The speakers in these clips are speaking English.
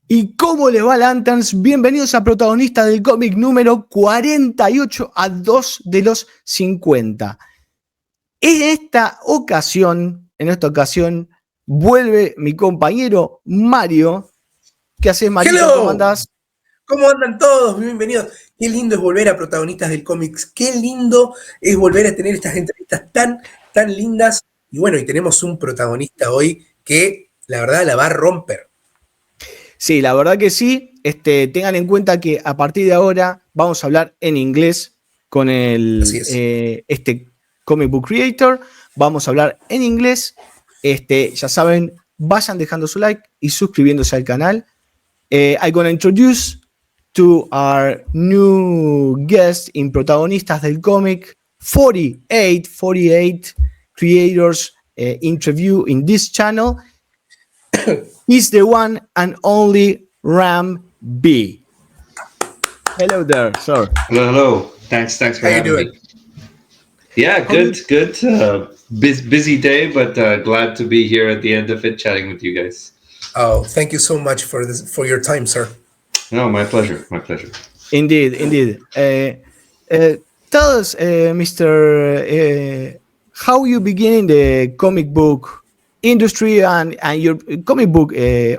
¿Y cómo le va, Lanterns? Bienvenidos a Protagonistas del Cómic número 48 a 2 de los 50. En esta ocasión, vuelve mi compañero Mario. ¿Qué haces, Mario? Hello. ¿Cómo andás? ¿Cómo andan todos? Bienvenidos. Qué lindo es volver a Protagonistas del Cómic. Qué lindo es volver a tener estas entrevistas tan lindas. Y bueno, y tenemos un protagonista hoy que la verdad la va a romper. Sí, la verdad que sí. Tengan en cuenta que a partir de ahora vamos a hablar en inglés con este Comic Book Creator. Vamos a hablar en inglés. Ya saben, vayan dejando su like y suscribiéndose al canal. I'm gonna introduce to our new guest in Protagonistas del Cómic, 48 creators interview in this channel. He's the one and only Ram B. Hello there, sir. Hello. Thanks for having me. Yeah, good. Busy day, but glad to be here at the end of it, chatting with you guys. Oh, thank you so much for your time, sir. No, my pleasure. Indeed. Tell us, Mr. How you begin in the comic book industry and your comic book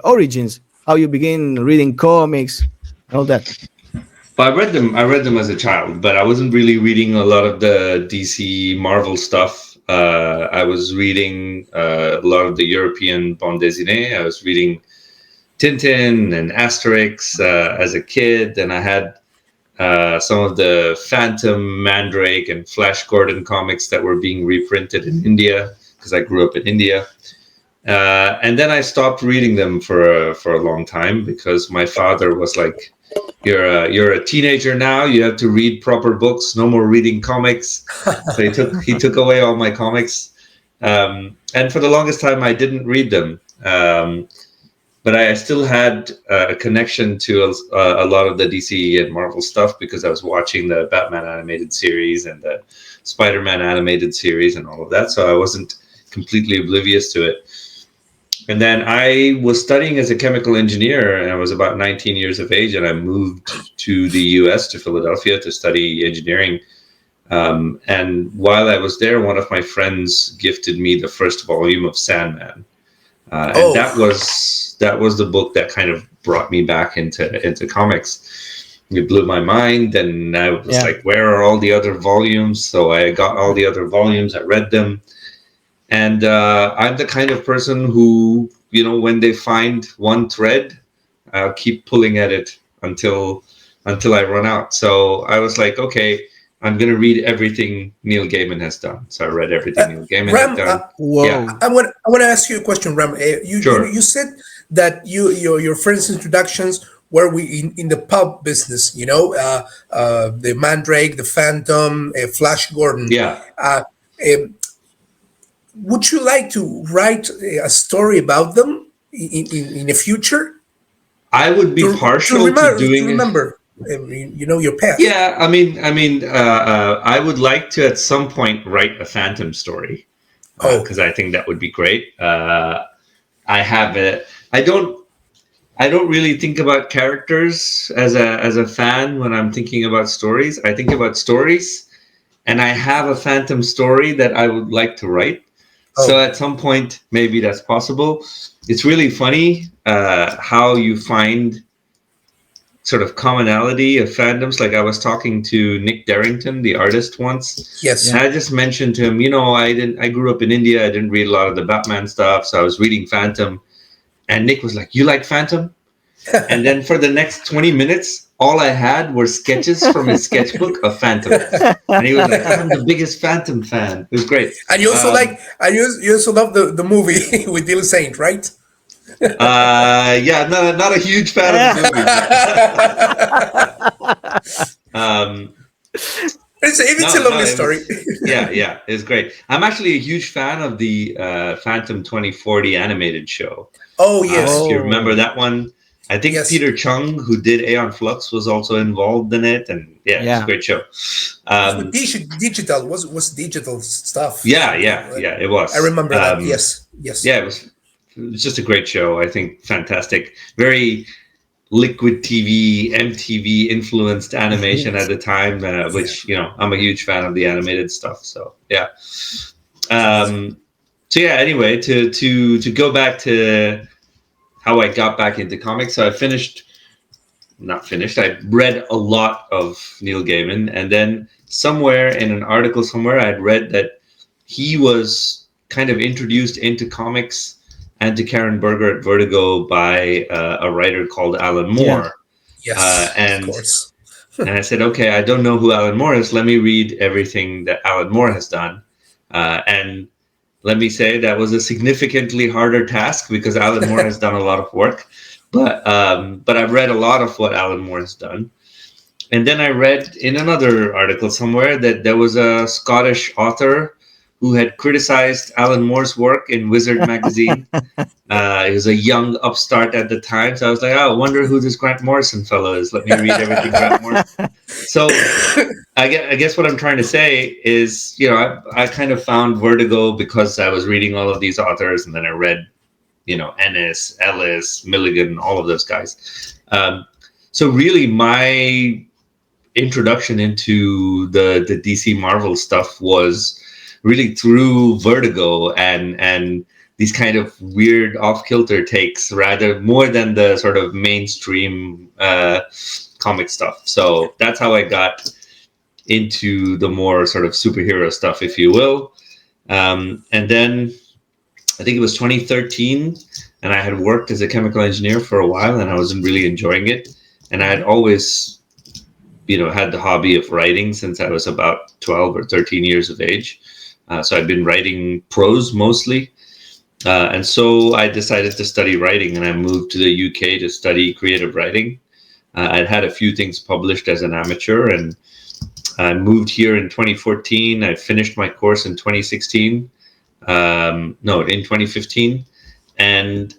origins. How you begin reading comics, all that. Well, I read them as a child, but I wasn't really reading a lot of the DC Marvel stuff. I was reading a lot of the European bande dessinée. I was reading Tintin and Asterix as a kid, and I had some of the Phantom, Mandrake, and Flash Gordon comics that were being reprinted in India because I grew up in India. And then I stopped reading them for a long time because my father was like, "You're a teenager now. You have to read proper books. No more reading comics." So he took away all my comics, and for the longest time I didn't read them. But I still had a connection to a lot of the DC and Marvel stuff because I was watching the Batman animated series and the Spider-Man animated series and all of that. So I wasn't completely oblivious to it. And then I was studying as a chemical engineer, and I was about 19 years of age, and I moved to the US, to Philadelphia, to study engineering. And while I was there, one of my friends gifted me the first volume of Sandman. And that was the book that kind of brought me back into comics. It blew my mind, and I was like, where are all the other volumes? So I got all the other volumes, I read them. And I'm the kind of person who, when they find one thread, I'll keep pulling at it until I run out. So I was like, okay, I'm going to read everything Neil Gaiman has done. So I read everything Neil Gaiman has done. I want to ask you a question, Ram. You said that your first introductions were in the pulp business, the Mandrake, the Phantom, Flash Gordon. Yeah. Would you like to write a story about them in the future? I would be partial to doing your path. Yeah, I mean, I would like to at some point write a Phantom story because I think that would be great. I don't really think about characters as a fan when I'm thinking about stories. I think about stories, and I have a Phantom story that I would like to write. So at some point, maybe that's possible. It's really funny how you find sort of commonality of fandoms. Like I was talking to Nick Darrington, the artist, once. Yes. And I just mentioned to him, I grew up in India. I didn't read a lot of the Batman stuff. So I was reading Phantom. And Nick was like, "You like Phantom?" And then for the next 20 minutes, all I had were sketches from his sketchbook of Phantom. And he was like, "I'm the biggest Phantom fan." It was great. And you also you also love the movie with Dylan Saint, right? Not a huge fan of the movie. It's a lovely story. Yeah, it's great. I'm actually a huge fan of the Phantom 2040 animated show. Oh yes, if you remember that one. I think Peter Chung, who did Aeon Flux, was also involved in it, and it's a great show. Digital was digital stuff. Yeah, it was. I remember that. Yes. Yeah, it was just a great show. I think fantastic, very liquid TV, MTV influenced animation at the time, which I'm a huge fan of the animated stuff. So yeah. Anyway, to go back to how I got back into comics. So I I read a lot of Neil Gaiman, and then somewhere in an article somewhere I'd read that he was kind of introduced into comics and to Karen Berger at Vertigo by a writer called Alan Moore. Of course. And I said, okay, I don't know who Alan Moore is. Let me read everything that Alan Moore has done. And let me say that was a significantly harder task because Alan Moore has done a lot of work. But I've read a lot of what Alan Moore has done. And then I read in another article somewhere that there was a Scottish author who had criticized Alan Moore's work in Wizard magazine. He was a young upstart at the time. So I was like, I wonder who this Grant Morrison fellow is. Let me read everything Grant Morrison. So I guess what I'm trying to say is, I kind of found Vertigo because I was reading all of these authors, and then I read, Ennis, Ellis, Milligan, all of those guys. So really my introduction into the DC Marvel stuff was really through Vertigo and these kind of weird off-kilter takes, rather more than the sort of mainstream comic stuff. So that's how I got into the more sort of superhero stuff, if you will. And then I think it was 2013, and I had worked as a chemical engineer for a while, and I wasn't really enjoying it. And I had always, had the hobby of writing since I was about 12 or 13 years of age. So I've been writing prose mostly. And so I decided to study writing, and I moved to the UK to study creative writing. I'd had a few things published as an amateur, and I moved here in 2014. I finished my course in 2016. In 2015. And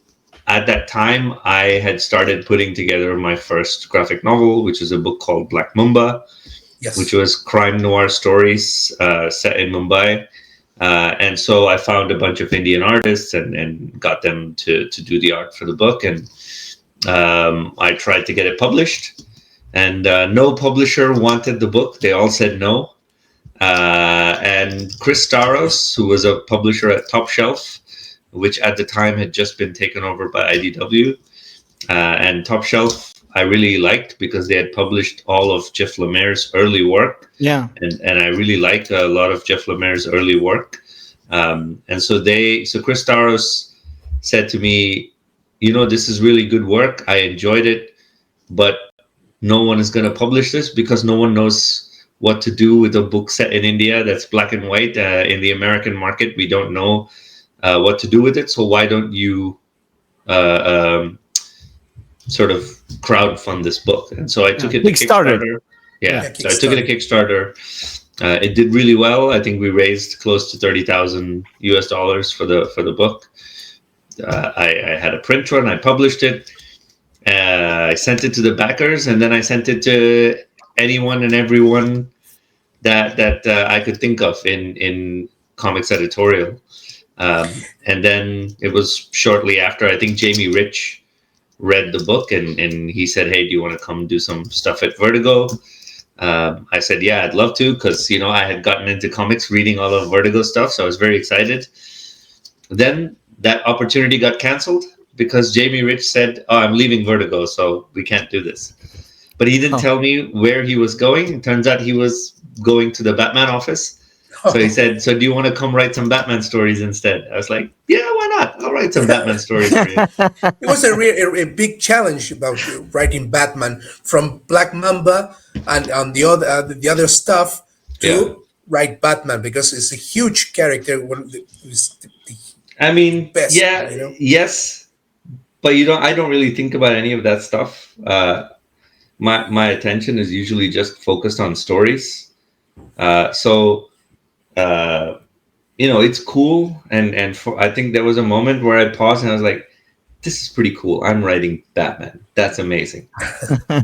at that time, I had started putting together my first graphic novel, which is a book called Black Mamba, which was crime noir stories set in Mumbai. And so I found a bunch of Indian artists and got them to do the art for the book. And I tried to get it published. And no publisher wanted the book. They all said no. And Chris Staros, who was a publisher at Top Shelf, which at the time had just been taken over by IDW. And Top Shelf I really liked because they had published all of Jeff Lemire's early work. Yeah. And I really liked a lot of Jeff Lemire's early work. And so Chris Staros said to me, this is really good work. I enjoyed it, but no one is going to publish this because no one knows what to do with a book set in India that's black and white. In the American market, we don't know what to do with it. So why don't you sort of crowdfund this book? And so I took it to Kickstarter. So I took it to Kickstarter. It did really well. I think we raised close to $30,000 for the book. I had a print run. I published it. I sent it to the backers, and then I sent it to anyone and everyone that I could think of in comics editorial. And then it was shortly after, I think Jamie Rich read the book and he said, hey, do you want to come do some stuff at Vertigo? I said, yeah, I'd love to, because, I had gotten into comics reading all of Vertigo stuff. So I was very excited. Then that opportunity got canceled because Jamie Rich said, oh, I'm leaving Vertigo, so we can't do this. But he didn't tell me where he was going. It turns out he was going to the Batman office. So he said, so do you want to come write some Batman stories instead? I was like, yeah, why not? I'll write some Batman stories for you. It was a big challenge about writing Batman, from Black Mamba and the other stuff to write Batman, because it's a huge character. Best, yes, but I don't really think about any of that stuff. My attention is usually just focused on stories. It's cool. And I think there was a moment where I paused and I was like, this is pretty cool. I'm writing Batman. That's amazing.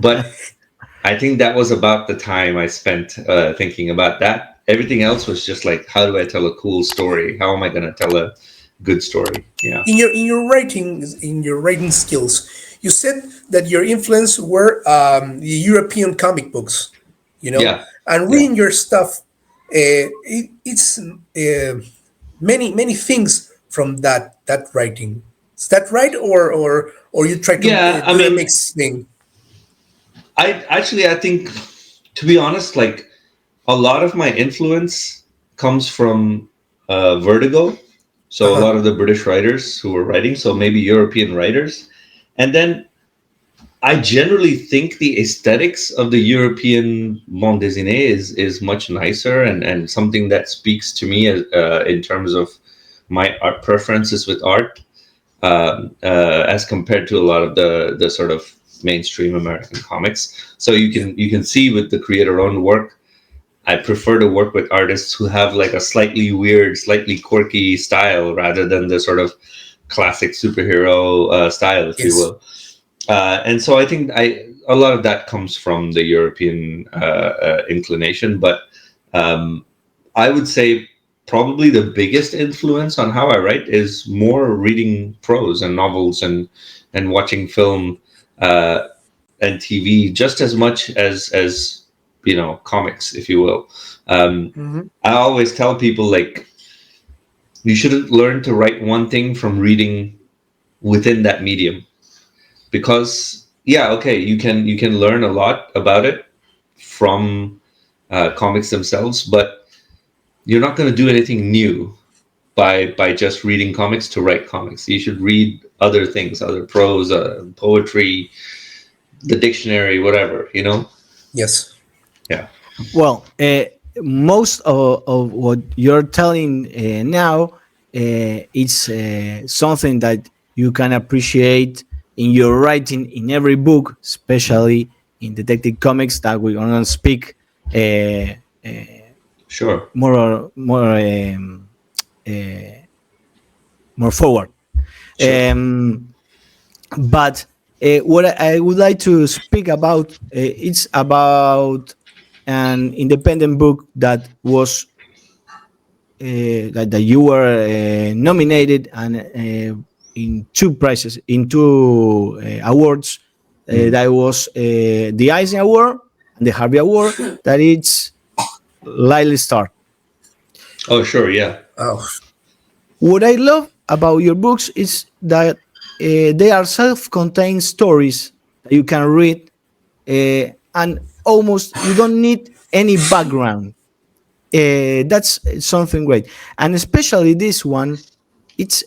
But I think that was about the time I spent thinking about that. Everything else was just like, how do I tell a cool story? How am I going to tell a good story? Yeah. In your writing skills, you said that your influence were the European comic books, Yeah. and reading your stuff. It's many things from that writing. Is that right, or you try to do a mixed thing? I think, to be honest, like a lot of my influence comes from Vertigo. So a lot of the British writers who were writing, so maybe European writers. And then I generally think the aesthetics of the European bande dessinée is much nicer and something that speaks to me in terms of my art preferences with art, as compared to a lot of the sort of mainstream American comics. So you can see with the creator-owned work, I prefer to work with artists who have like a slightly weird, slightly quirky style rather than the sort of classic superhero style, if you will. And so I think a lot of that comes from the European inclination. But I would say probably the biggest influence on how I write is more reading prose and novels and watching film and TV just as much as comics, if you will. I always tell people, like, you shouldn't learn to write one thing from reading within that medium, because you can learn a lot about it from comics themselves, but you're not going to do anything new by just reading comics to write comics. You should read other things, other prose, poetry, the dictionary, whatever, Yes. Yeah. Well, most of what you're telling now, it's something that you can appreciate in your writing in every book, especially in Detective Comics that we're going to speak Sure. more forward. Sure. But what I would like to speak about, it's about an independent book that was that you were nominated and in two awards. That was the Eisner Award and the Harvey Award. That it's Laila Starr. Oh, sure, yeah. Oh. What I love about your books is that they are self-contained stories that you can read, and almost you don't need any background. That's something great, and especially this one. It's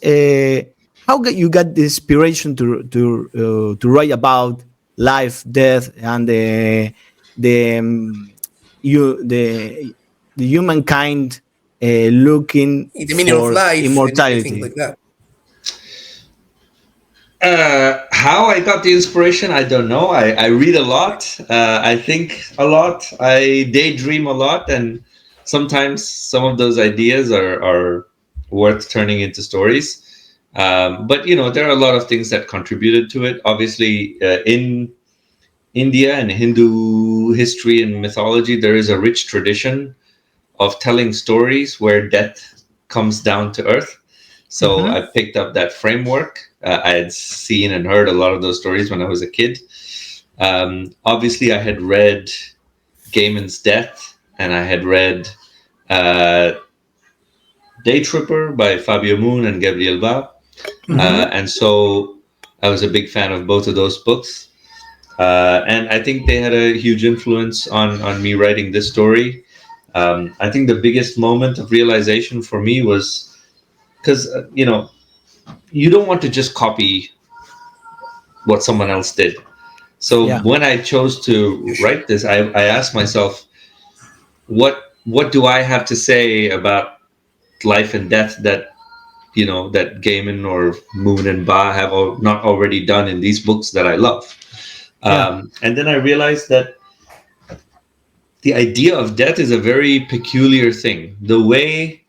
how you got the inspiration to write about life, death, and the humankind looking The meaning of for life immortality. and things like that. How I got the inspiration, I don't know. I read a lot. I think a lot. I daydream a lot, and sometimes some of those ideas are worth turning into stories. But there are a lot of things that contributed to it. Obviously, in India and Hindu history and mythology, there is a rich tradition of telling stories where death comes down to earth. So I picked up that framework. I had seen and heard a lot of those stories when I was a kid. Obviously, I had read Gaiman's Death, and I had read Day Tripper by Fabio Moon and Gabriel Ba. And so I was a big fan of both of those books. And I think they had a huge influence on me writing this story. I think the biggest moment of realization for me was because, you don't want to just copy what someone else did. So when I chose to write this, I asked myself, what do I have to say about life and death that Gaiman or Moon and Ba have not already done in these books that I love? And then I realized that the idea of death is a very peculiar thing. The way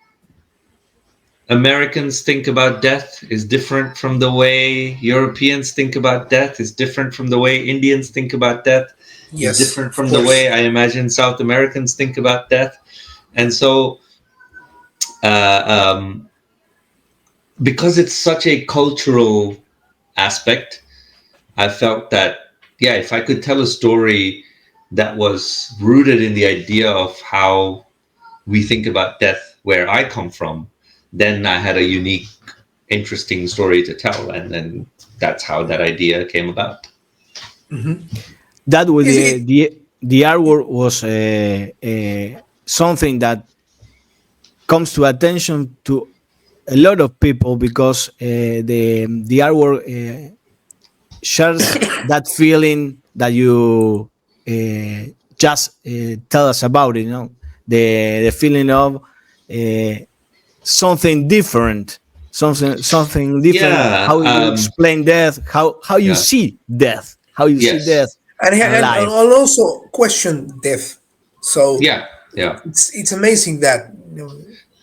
Americans think about death is different from the way Europeans think about death, is different from the way Indians think about death, is different from the way I imagine South Americans think about death. And so, because it's such a cultural aspect, I felt that, yeah, if I could tell a story that was rooted in the idea of how we think about death where I come from, then I had a unique, interesting story to tell. And then that's how that idea came about. Mm-hmm. That was the artwork was something that comes to attention to a lot of people, because the artwork shares that feeling that you just tell us about it, the feeling of something different, something different. Yeah, how you explain death, how you see death, how you see death, and also question death. So it's amazing that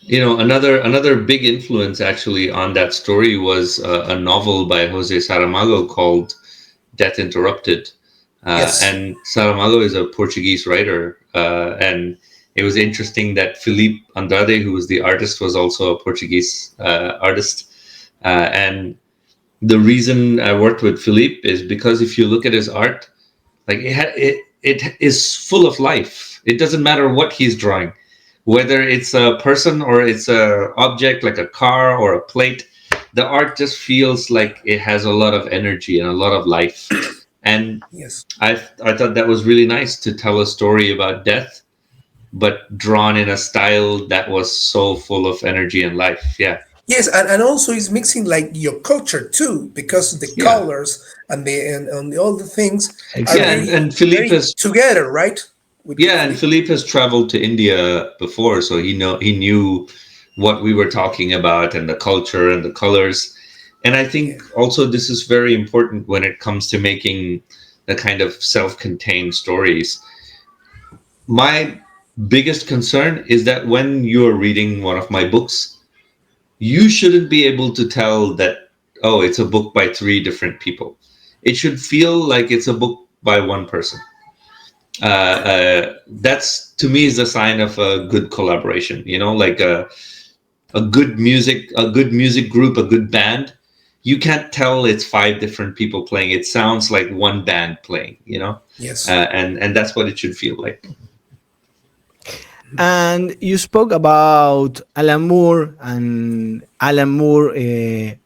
another big influence actually on that story was a novel by Jose Saramago called Death Interrupted. And Saramago is a Portuguese writer, and it was interesting that Felipe Andrade, who was the artist, was also a Portuguese artist. And the reason I worked with Felipe is because if you look at his art, like it is full of life. It doesn't matter what he's drawing, whether it's a person or it's a object like a car or a plate. The art just feels like it has a lot of energy and a lot of life. And I thought that was really nice to tell a story about death, but drawn in a style that was so full of energy and life. Yeah. Yes, and also it's mixing like your culture too, because the colors and all the things are and Felipe is together, right? And Felipe has traveled to India before, so he knew what we were talking about and the culture and the colors. And I think also this is very important when it comes to making the kind of self-contained stories. My biggest concern is that when you're reading one of my books, you shouldn't be able to tell that, oh, it's a book by 3 different people. It should feel like it's a book by one person. That's, to me, is a sign of a good collaboration, like a good music group, a good band. You can't tell it's 5 different people playing. It sounds like one band playing, Yes. And that's what it should feel like. And you spoke about Alan Moore, and Alan Moore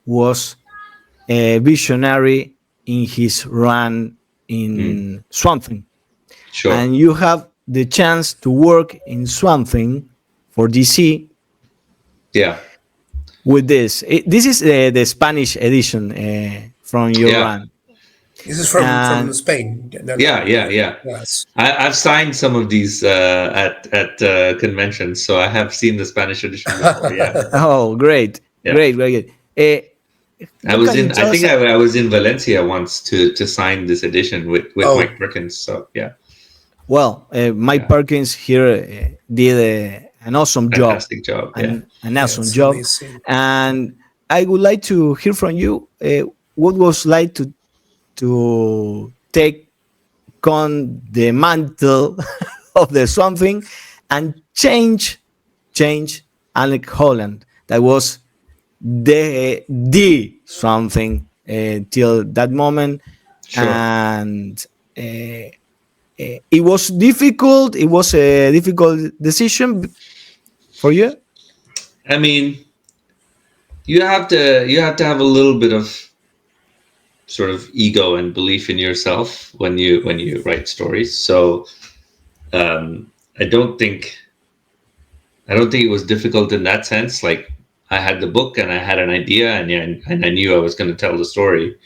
was a visionary in his run in Swampthing. Sure. And you have the chance to work in Swampthing for DC. Yeah. With this. This is the Spanish edition from your run. This is from Spain. Yeah. Yes. I've signed some of these at conventions, so I have seen the Spanish edition before. Yeah. Oh, great, very good. I was in Valencia once to sign this edition with Mike Perkings. So yeah. Well, Mike Perkins here did an awesome job. Fantastic job. An awesome job. Amazing. And I would like to hear from you what was like to take on the mantle of the Swampthing and change Alec Holland. That was the Swampthing till that moment. Sure. And it was difficult. It was a difficult decision for you. I mean, you have to have a little bit of sort of ego and belief in yourself when you write stories. So I don't think it was difficult in that sense. Like, I had the book and I had an idea and I knew I was going to tell the story.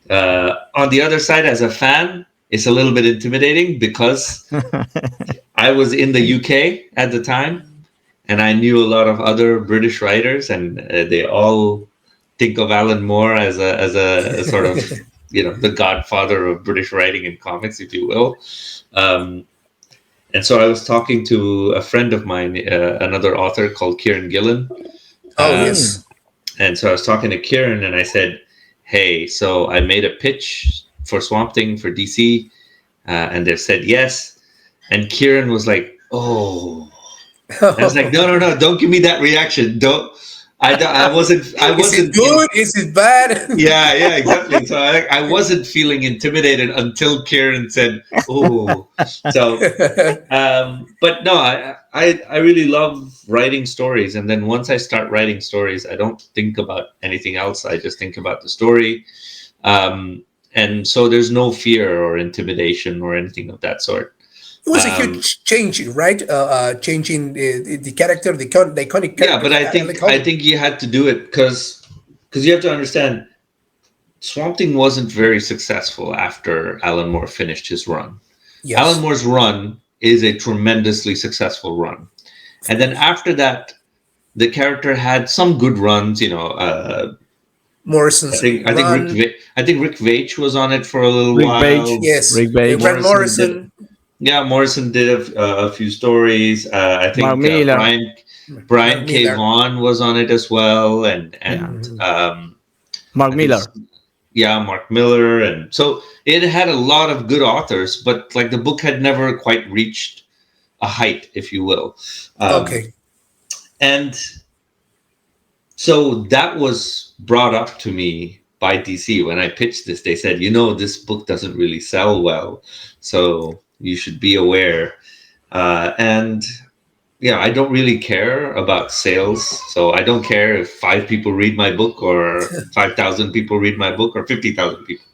On the other side, as a fan, it's a little bit intimidating because I was in the UK at the time and I knew a lot of other British writers, and they all think of Alan Moore as a sort of, the godfather of British writing and comics, if you will. And so I was talking to a friend of mine, another author called Kieran Gillen, Oh, yes. And so I was talking to Kieran and I said, hey, so I made a pitch for Swampthing for DC, and they said yes. And Kieran was like, oh. I was like, no, don't give me that reaction. I wasn't. Is it good? Is it bad? Yeah, exactly. So I wasn't feeling intimidated until Kieran said, "Oh." So, but no, I really love writing stories, and then once I start writing stories, I don't think about anything else. I just think about the story, and so there's no fear or intimidation or anything of that sort. It was a huge change, right? Changing the character, the iconic character. Yeah, but I think you had to do it because you have to understand, Swampthing wasn't very successful after Alan Moore finished his run. Yes. Alan Moore's run is a tremendously successful run, and then after that, the character had some good runs. Morrison's. I think Rick Veitch was on it for a little while. Veitch, yes, Rick Veitch. Grant Morrison. Morrison did a few stories. I think Brian K. Vaughan was on it as well, and Mark Miller. Mark Miller, and so it had a lot of good authors, but like the book had never quite reached a height, if you will. Okay. And so that was brought up to me by DC when I pitched this. They said, this book doesn't really sell well, so you should be aware. I don't really care about sales. So I don't care if 5 people read my book or 5,000 people read my book or 50,000 people.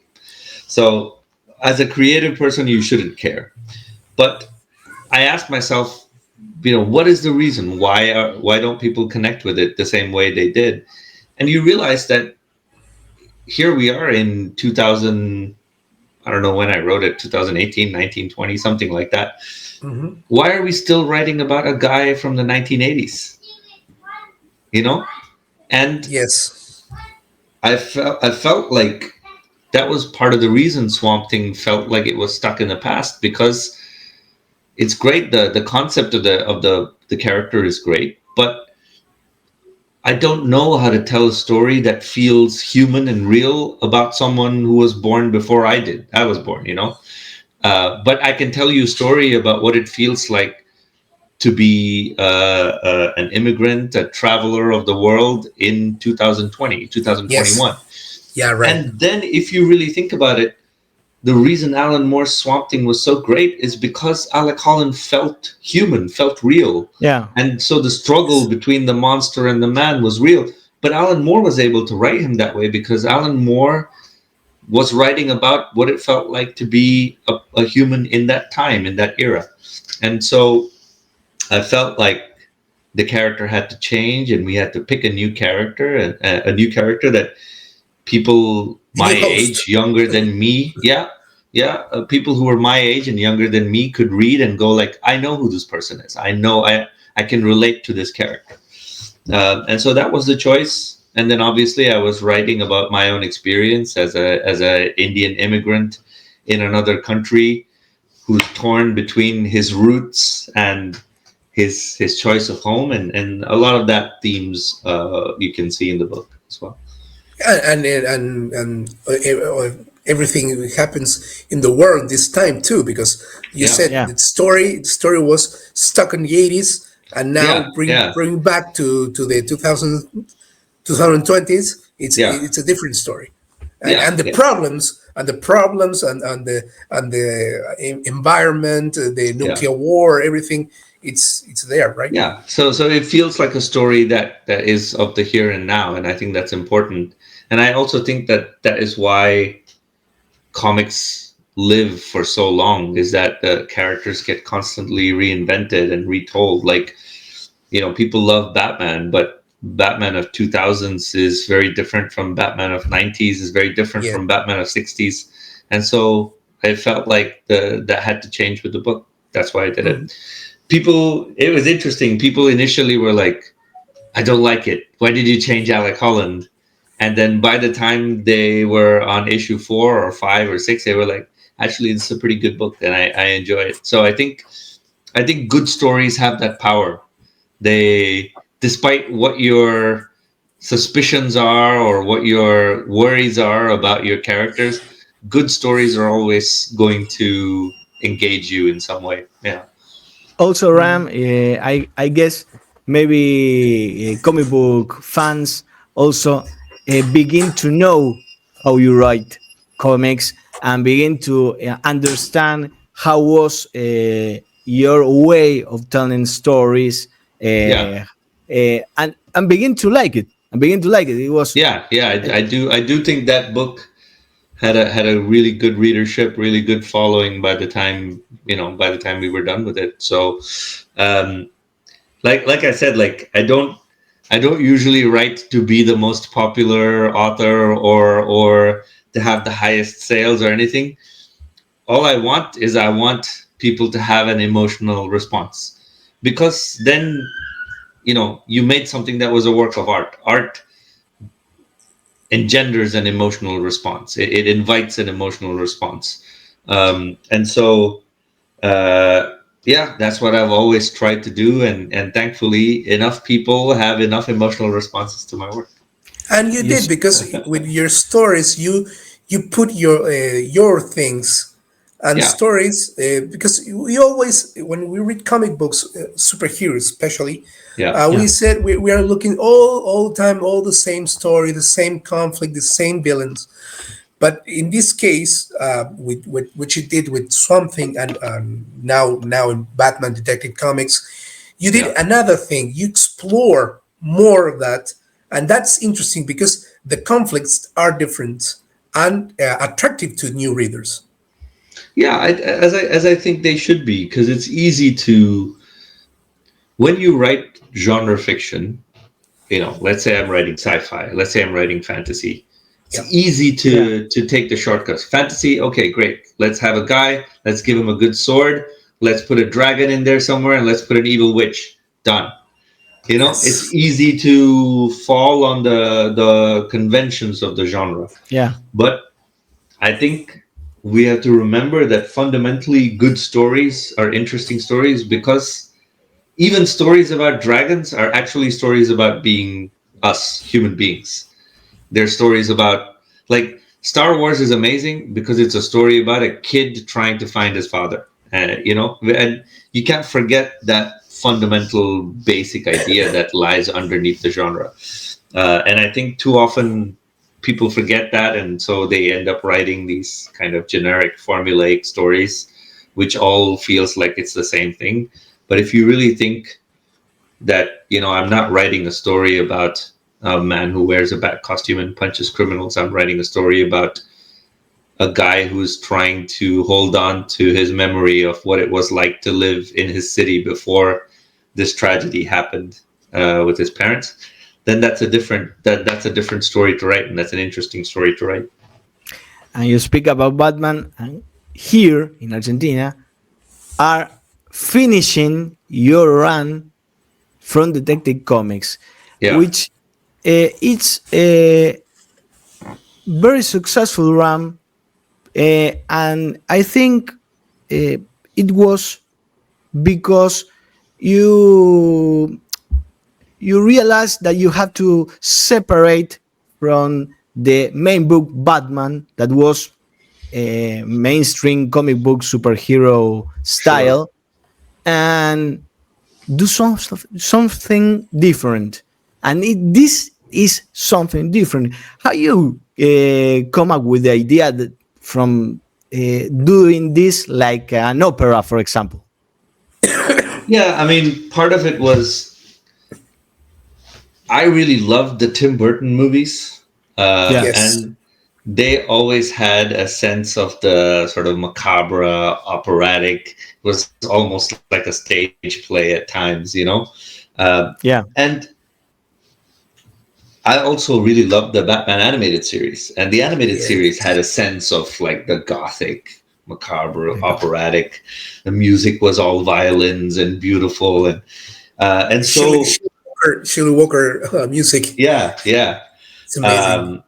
So as a creative person, you shouldn't care. But I asked myself, what is the reason? Why don't people connect with it the same way they did? And you realize that here we are in 2000, I don't know when I wrote it, 2018, 19, 20, something like that. Mm-hmm. Why are we still writing about a guy from the 1980s? And yes, I felt like that was part of the reason Swamp Thing felt like it was stuck in the past, because it's great. The concept of the character is great, but I don't know how to tell a story that feels human and real about someone who was born before I was born, but I can tell you a story about what it feels like to be an immigrant, a traveler of the world in 2020, 2021. Yes. Yeah, right. And then if you really think about it, the reason Alan Moore's Swamp Thing was so great is because Alec Holland felt human, felt real. Yeah. And so the struggle between the monster and the man was real. But Alan Moore was able to write him that way because Alan Moore was writing about what it felt like to be a human in that time, in that era. And so I felt like the character had to change, and we had to pick a new character, and a new character that people my age, younger than me, people who were my age and younger than me could read and go like, I know who this person is. I know I can relate to this character. And so that was the choice. And then obviously I was writing about my own experience as a Indian immigrant in another country who's torn between his roots and his choice of home, and a lot of that themes you can see in the book as well. And everything happens in the world this time too, because you said the story was stuck in the 80s, and now bring back to the 2020s. It's a different story, and the problems and the environment, the nuclear war, everything. It's there, right? Yeah. So it feels like a story that is of the here and now, and I think that's important. And I also think that is why comics live for so long, is that the characters get constantly reinvented and retold. Like, people love Batman, but Batman of 2000s is very different from Batman of 90s, is very different from Batman of 60s. And so I felt like that had to change with the book. That's why I did it. It was interesting. People initially were like, I don't like it. Why did you change Alec Holland? And then by the time they were on issue 4 or 5 or 6, they were like, actually, it's a pretty good book, and I enjoy it. So I think good stories have that power. They, despite what your suspicions are or what your worries are about your characters, good stories are always going to engage you in some way. Yeah. Also, Ram, I guess maybe comic book fans also begin to know how you write comics and begin to understand how was your way of telling stories, Yeah. And begin to like it. And begin to like it. It was I do think that book had a really good readership, really good following by the time we were done with it. So like I said, like I don't usually write to be the most popular author or to have the highest sales or anything. All I want people to have an emotional response, because then you made something that was a work of art. Art engenders an emotional response. It invites an emotional response, and so that's what I've always tried to do, and thankfully enough people have enough emotional responses to my work. And you did, because with your stories, you put your things and stories, because we always, when we read comic books, superheroes especially, we said we are looking all the time, all the same story, the same conflict, the same villains. But in this case, with which you did with Swampthing, and now in Batman Detective Comics, you did another thing. You explore more of that, and that's interesting because the conflicts are different and attractive to new readers. Yeah, as I think they should be, because it's easy to, when you write genre fiction, let's say I'm writing sci-fi, let's say I'm writing fantasy. It's easy to take the shortcuts. Fantasy, okay, great. Let's have a guy. Let's give him a good sword. Let's put a dragon in there somewhere, and let's put an evil witch. Done. It's easy to fall on the conventions of the genre. Yeah. But I think we have to remember that fundamentally good stories are interesting stories, because even stories about dragons are actually stories about being us, human beings. They're stories about, like, Star Wars is amazing because it's a story about a kid trying to find his father. And you can't forget that fundamental basic idea that lies underneath the genre. And I think too often people forget that, and so they end up writing these kind of generic formulaic stories, which all feels like it's the same thing. But if you really think that, I'm not writing a story about a man who wears a bat costume and punches criminals. I'm writing a story about a guy who's trying to hold on to his memory of what it was like to live in his city before this tragedy happened with his parents. Then that's a different story to write, and that's an interesting story to write. And you speak about Batman, and here in Argentina are finishing your run from Detective Comics, which it's a very successful run, and I think it was because you realized that you have to separate from the main book Batman, that was a mainstream comic book superhero style, and do something different. And this is something different. How you come up with the idea that from doing this like an opera, for example? Yeah, I mean, part of it was I really loved the Tim Burton movies, and they always had a sense of the sort of macabre, operatic. It was almost like a stage play at times, And I also really loved the Batman animated series, and the animated series had a sense of like the gothic, macabre, operatic. The music was all violins and beautiful, and so Shirley Walker music. Yeah, it's amazing.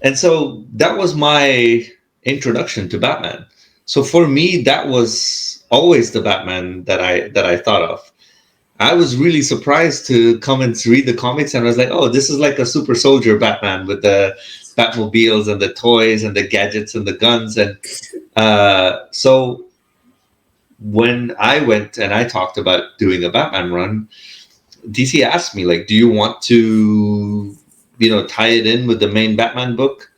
And so that was my introduction to Batman. So for me, that was always the Batman that I thought of. I was really surprised to come and read the comics, and I was like, oh, this is like a super soldier Batman with the Batmobiles and the toys and the gadgets and the guns. And so when I went and I talked about doing a Batman run, DC asked me, like, do you want to, tie it in with the main Batman book?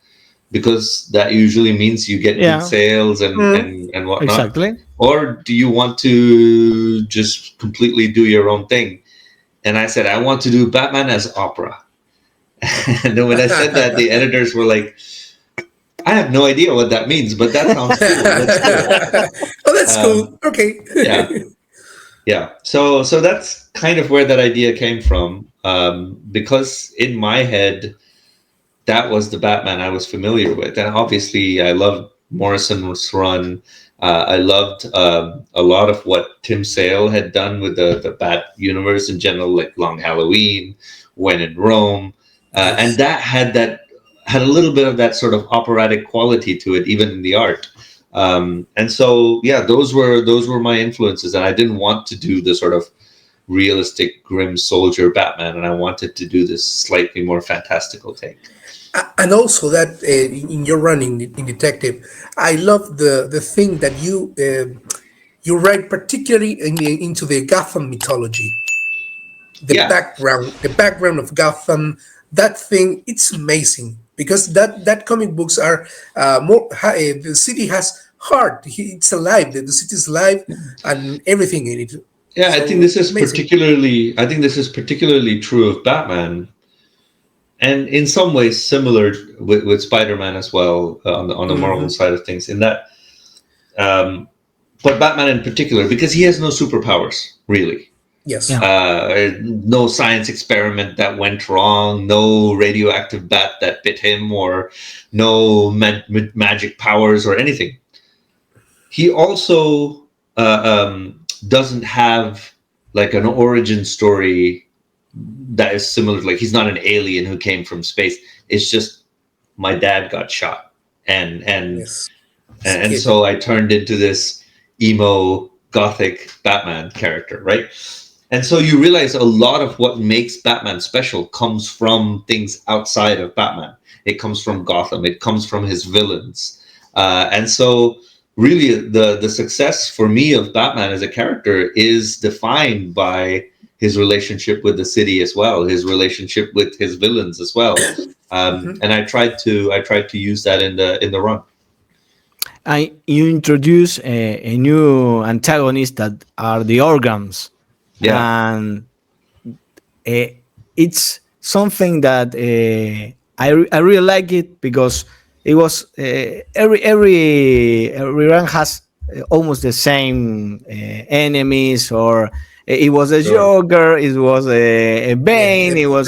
Because that usually means you get good sales and whatnot. Exactly. Or do you want to just completely do your own thing? And I said, I want to do Batman as opera. And then when I said that, the editors were like, I have no idea what that means, but that sounds cool. That's cool. Oh, that's cool. Okay. Yeah. So that's kind of where that idea came from. Because in my head, that was the Batman I was familiar with. And obviously, I loved Morrison's run. I loved a lot of what Tim Sale had done with the Bat universe in general, like Long Halloween, When in Rome. And that had a little bit of that sort of operatic quality to it, even in the art. And so, those were my influences. And I didn't want to do the sort of realistic, grim soldier Batman. And I wanted to do this slightly more fantastical take. And also that in your running in Detective, I love the thing that you write particularly into the Gotham mythology, the background of Gotham. That thing, it's amazing because that comic books are more. The city has heart. It's alive. The city is alive, and everything in it. Yeah, so I think this is particularly true of Batman. And in some ways similar with Spider-Man as well, on the Marvel side of things, in that, but Batman in particular, because he has no superpowers, really. Yes. No science experiment that went wrong, no radioactive bat that bit him, or no magic powers or anything. He also doesn't have like an origin story that is similar. Like, he's not an alien who came from space. It's just my dad got shot, and so I turned into this emo gothic Batman character, right? And so you realize a lot of what makes Batman special comes from things outside of Batman. It comes from Gotham. It comes from his villains, and so really the success for me of Batman as a character is defined by his relationship with the city as well, his relationship with his villains as well, and I tried to use that in the run. You introduce a new antagonist that are the organs, and it's something that I really like it because it was every run has almost the same enemies, or it was a Joker, it was a Bane, it was,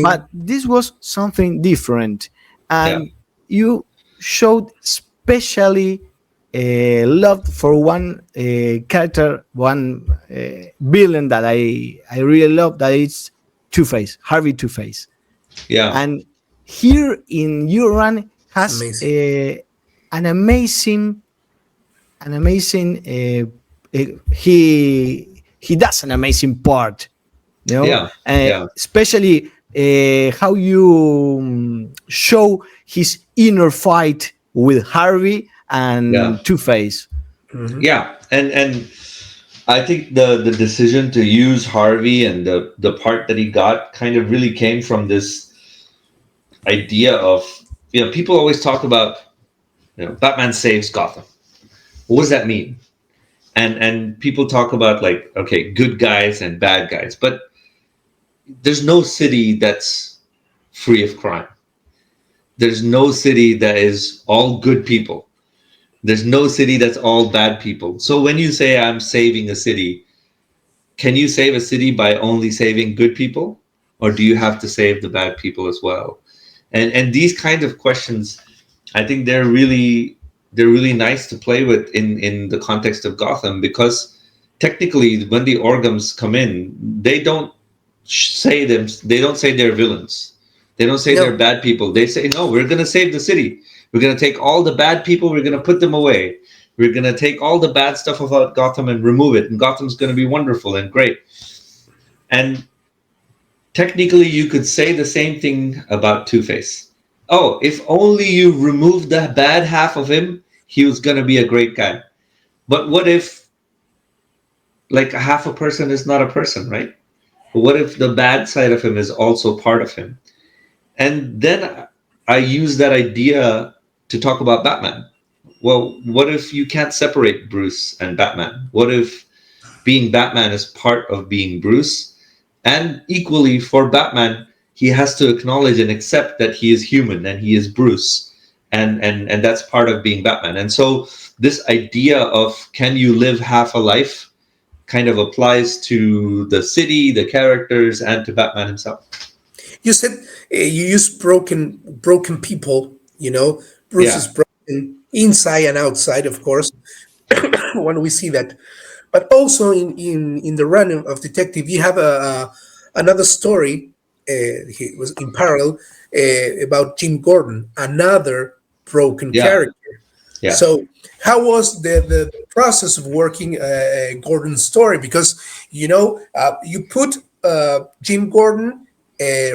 but this was something different, and you showed especially love for one character, one villain that I really love, that is Two-Face, Harvey Two-Face. And here in your run has an amazing he does an amazing part, especially how you show his inner fight with Harvey and Two-Face. And I think the decision to use Harvey and the part that he got kind of really came from this idea of, people always talk about, Batman saves Gotham. What does that mean? And people talk about, like, okay, good guys and bad guys, but there's no city that's free of crime. There's no city that is all good people. There's no city that's all bad people. So when you say I'm saving a city, can you save a city by only saving good people, or do you have to save the bad people as well? And these kind of questions, I think they're really nice to play with in the context of Gotham, because technically when the Organs come in, they don't say they're villains. They don't say they're bad people. They say, no, we're going to save the city. We're going to take all the bad people. We're going to put them away. We're going to take all the bad stuff about Gotham and remove it. And Gotham's going to be wonderful and great. And technically, you could say the same thing about Two-Face. Oh, if only you removed the bad half of him, he was going to be a great guy. But what if, like, half a person is not a person, right? What if the bad side of him is also part of him? And then I use that idea to talk about Batman. Well, what if you can't separate Bruce and Batman? What if being Batman is part of being Bruce? And equally for Batman, he has to acknowledge and accept that he is human and he is Bruce. And that's part of being Batman. And so this idea of can you live half a life kind of applies to the city, the characters, and to Batman himself. You said you used broken people, Bruce is broken inside and outside, of course, when we see that. But also in the run of Detective, you have another story, he was in parallel, about Jim Gordon, another broken character. Yeah. So how was the process of working Gordon's story? Because, you put Jim Gordon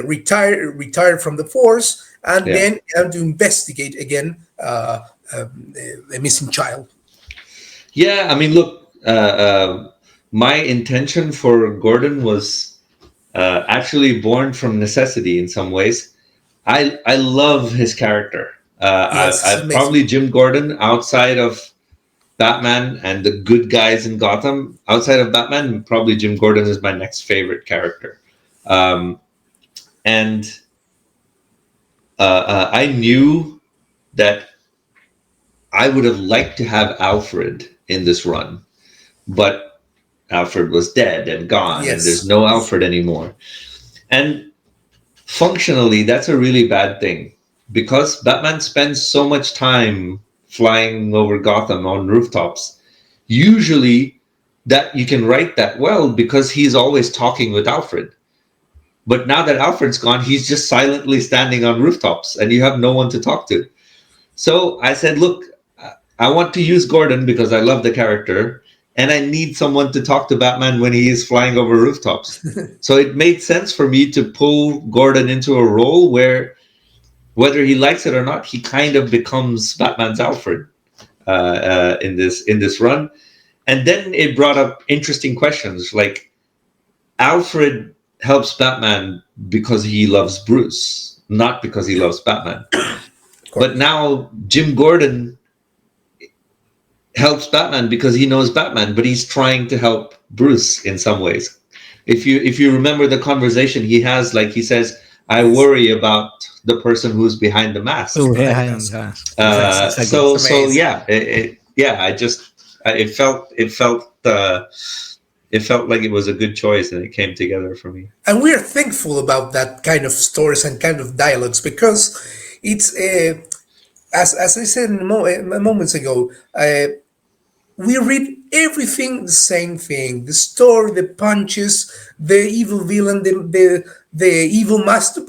retired from the force, and then you have to investigate again a missing child. Yeah, I mean, look, my intention for Gordon was actually born from necessity in some ways. I love his character. I probably Jim Gordon, outside of Batman and the good guys in Gotham, outside of Batman, probably Jim Gordon is my next favorite character. And I knew that I would have liked to have Alfred in this run, but Alfred was dead and gone, and there's no Alfred anymore. And functionally, that's a really bad thing, because Batman spends so much time flying over Gotham on rooftops. Usually that you can write that well because he's always talking with Alfred. But now that Alfred's gone, he's just silently standing on rooftops and you have no one to talk to. So I said, look, I want to use Gordon because I love the character, and I need someone to talk to Batman when he is flying over rooftops. So it made sense for me to pull Gordon into a role where, whether he likes it or not, he kind of becomes Batman's Alfred in this run. And then it brought up interesting questions, like Alfred helps Batman because he loves Bruce, not because he loves Batman. But now Jim Gordon helps Batman because he knows Batman, but he's trying to help Bruce in some ways. If you remember the conversation he has, like he says, I worry about the person who's behind the mask. So it felt like it was a good choice, and it came together for me. And we're thankful about that kind of stories and kind of dialogues, because it's as I said moments ago, we read everything the same thing: the story, the punches, the evil villain, the evil master.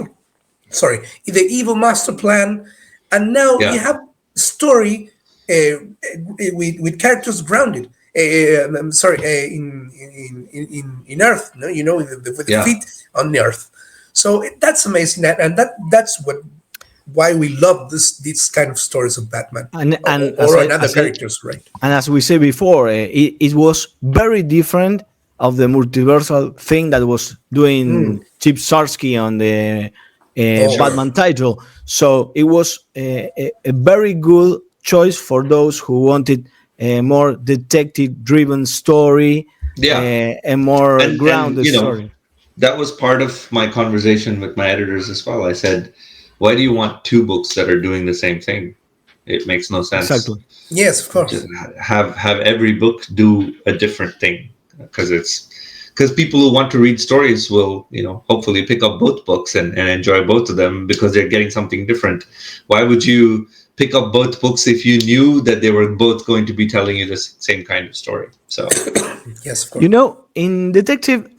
Sorry, the evil master plan, and now you have story with characters grounded. In Earth, with the feet on the Earth. So that's amazing, and that's why we love this kind of stories of Batman and other characters, right? And as we said before, it was very different of the multiversal thing that was doing Chip Zdarsky on the Batman title. So it was a very good choice for those who wanted a more detective-driven story, a more grounded story. That was part of my conversation with my editors as well. I said, why do you want two books that are doing the same thing? It makes no sense. Exactly. Yes, of course. Just have every book do a different thing, because people who want to read stories will, hopefully pick up both books and enjoy both of them because they're getting something different. Why would you pick up both books if you knew that they were both going to be telling you the same kind of story? So, yes, of course. In detective,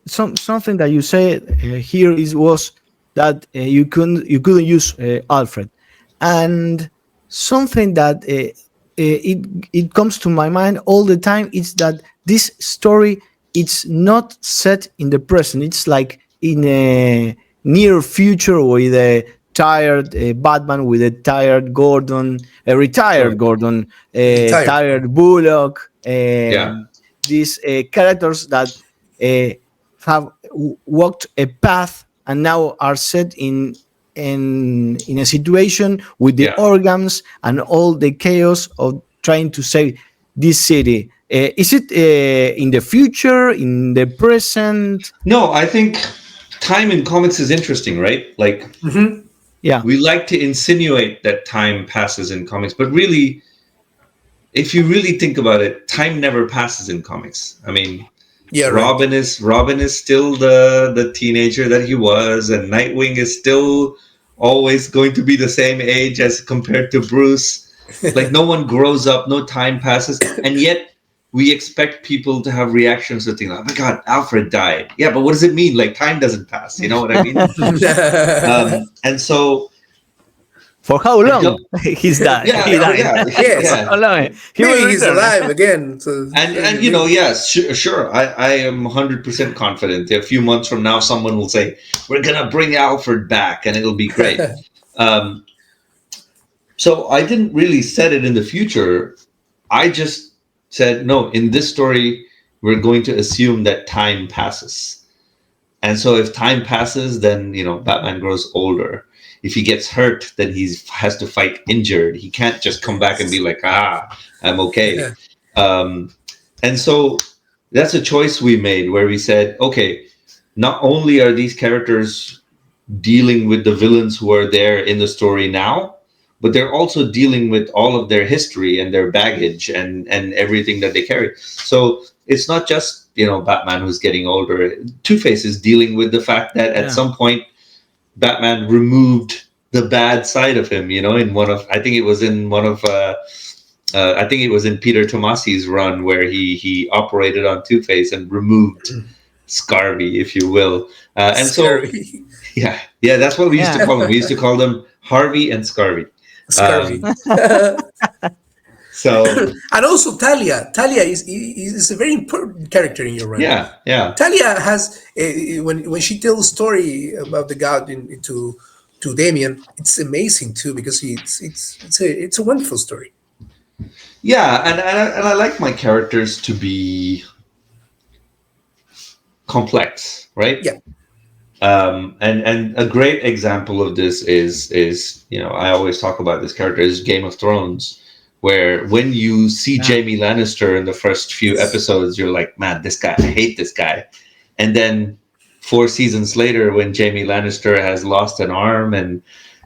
something that you said here was that you couldn't use Alfred, and something that it comes to my mind all the time is that this story it's not set in the present. It's like in a near future with a tired Batman, with a tired Gordon, a retired Gordon, a tired Bullock. These characters that have walked a path and now are set in a situation with the organs and all the chaos of trying to save this city. Is it in the future, in the present? No, I think time in comics is interesting, right? Like, we like to insinuate that time passes in comics, but really, if you really think about it, time never passes in comics. I mean, Robin is still the teenager that he was, and Nightwing is still always going to be the same age as compared to Bruce. Like, no one grows up, no time passes, and yet we expect people to have reactions to things like, oh my God, Alfred died. Yeah, but what does it mean? Like, time doesn't pass. You know what I mean? And so, for how long he's died? Yeah, he died. Yes. How long? Maybe he's alive again. So and you know, yes, sure. I am 100% confident. A few months from now, someone will say, "We're gonna bring Alfred back, and it'll be great." So I didn't really set it in the future. I just said, no, in this story, we're going to assume that time passes. And so if time passes, then, you know, Batman grows older. If he gets hurt, then he has to fight injured. He can't just come back and be like, I'm okay. And so that's a choice we made where we said, okay, not only are these characters dealing with the villains who are there in the story now, but they're also dealing with all of their history and their baggage and everything that they carry. So it's not just, you know, Batman who's getting older. Two-Face is dealing with the fact that at some point Batman removed the bad side of him, you know, I think it was in Peter Tomasi's run where he operated on Two-Face and removed Scarvy, if you will. And Scarvy. Yeah, that's what we used to call them. We used to call them Harvey and Scarvy. So and also Talia is a very important character in your run. Yeah. Talia has when she tells a story about the god to Damien, it's amazing too because it's a wonderful story. Yeah, and I like my characters to be complex, right? Yeah. And a great example of this is you know, I always talk about this character is Game of Thrones, where when you see Jaime Lannister in the first few episodes, you're like, man, this guy, I hate this guy. And then 4 seasons later, when Jaime Lannister has lost an arm and